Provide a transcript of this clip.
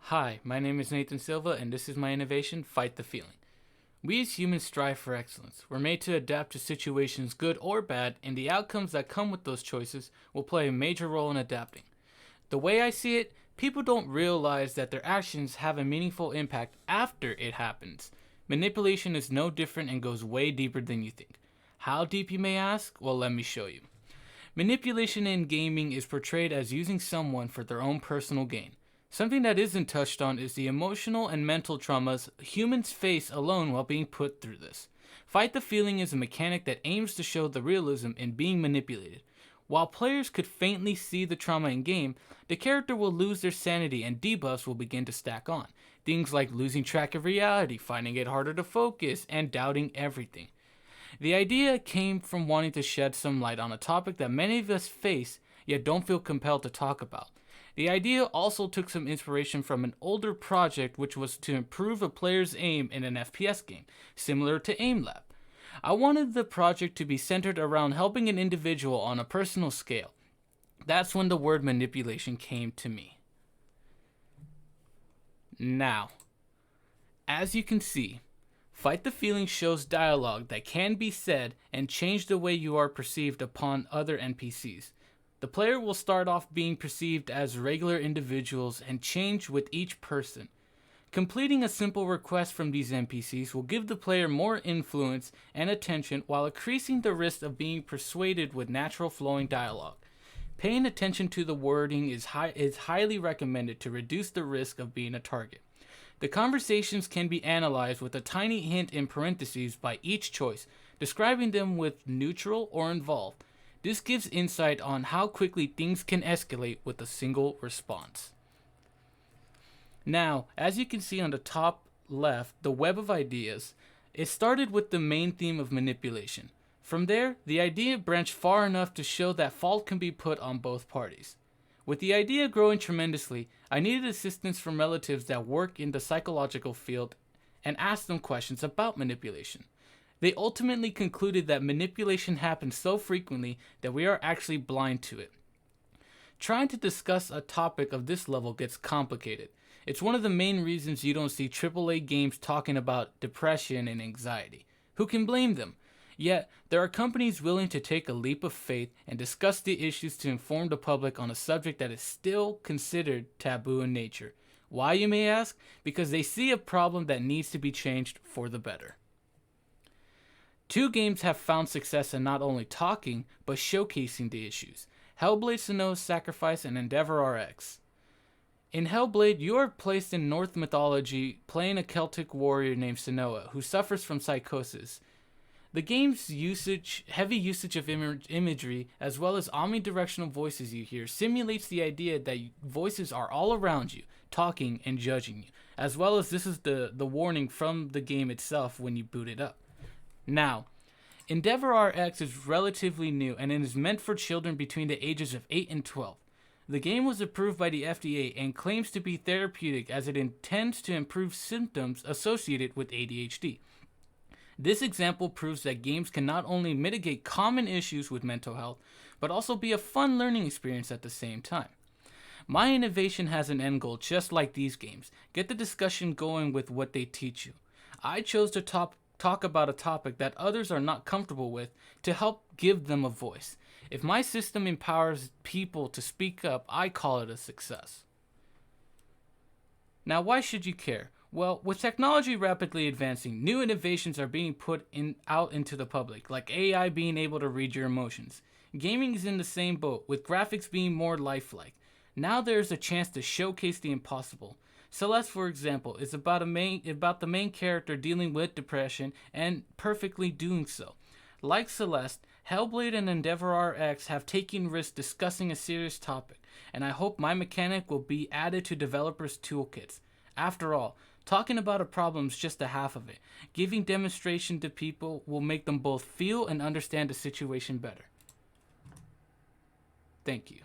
Hi, my name is Nathan Silva, and this is my innovation, Fight the Feeling. We as humans strive for excellence. We're made to adapt to situations, good or bad, and the outcomes that come with those choices will play a major role in adapting. The way I see it, people don't realize that their actions have a meaningful impact after it happens. Manipulation is no different and goes way deeper than you think. How deep, you may ask? Well, let me show you. Manipulation in gaming is portrayed as using someone for their own personal gain. Something that isn't touched on is the emotional and mental traumas humans face alone while being put through this. Fight the Feeling is a mechanic that aims to show the realism in being manipulated. While players could faintly see the trauma in game, the character will lose their sanity and debuffs will begin to stack on. Things like losing track of reality, finding it harder to focus, and doubting everything. The idea came from wanting to shed some light on a topic that many of us face yet don't feel compelled to talk about. The idea also took some inspiration from an older project which was to improve a player's aim in an FPS game, similar to AimLab. I wanted the project to be centered around helping an individual on a personal scale. That's when the word manipulation came to me. Now, as you can see, Fight the Feeling shows dialogue that can be said and change the way you are perceived upon other NPCs. The player will start off being perceived as regular individuals and change with each person. Completing a simple request from these NPCs will give the player more influence and attention while increasing the risk of being persuaded with natural flowing dialogue. Paying attention to the wording is highly recommended to reduce the risk of being a target. The conversations can be analyzed with a tiny hint in parentheses by each choice, describing them with neutral or involved. This gives insight on how quickly things can escalate with a single response. Now, as you can see on the top left, the web of ideas, it started with the main theme of manipulation. From there, the idea branched far enough to show that fault can be put on both parties. With the idea growing tremendously, I needed assistance from relatives that work in the psychological field and asked them questions about manipulation. They ultimately concluded that manipulation happens so frequently that we are actually blind to it. Trying to discuss a topic of this level gets complicated. It's one of the main reasons you don't see AAA games talking about depression and anxiety. Who can blame them? Yet, there are companies willing to take a leap of faith and discuss the issues to inform the public on a subject that is still considered taboo in nature. Why, you may ask? Because they see a problem that needs to be changed for the better. Two games have found success in not only talking, but showcasing the issues: Hellblade: Senua's Sacrifice and Endeavor RX. In Hellblade, you are placed in Norse mythology playing a Celtic warrior named Senua who suffers from psychosis. The game's heavy usage of imagery, as well as omnidirectional voices you hear, simulates the idea that voices are all around you, talking and judging you, as well as this is the warning from the game itself when you boot it up. Now, Endeavor RX is relatively new and it is meant for children between the ages of 8 and 12. The game was approved by the FDA and claims to be therapeutic as it intends to improve symptoms associated with ADHD. This example proves that games can not only mitigate common issues with mental health, but also be a fun learning experience at the same time. My innovation has an end goal just like these games: get the discussion going with what they teach you. I chose to talk about a topic that others are not comfortable with to help give them a voice. If my system empowers people to speak up, I call it a success. Now, why should you care? Well, with technology rapidly advancing, new innovations are being out into the public, like AI being able to read your emotions. Gaming is in the same boat, with graphics being more lifelike. Now there's a chance to showcase the impossible. Celeste, for example, is about the main character dealing with depression and perfectly doing so. Like Celeste, Hellblade and Endeavor RX have taken risks discussing a serious topic, and I hope my mechanic will be added to developers' toolkits. After all, talking about a problem is just a half of it. Giving demonstration to people will make them both feel and understand the situation better. Thank you.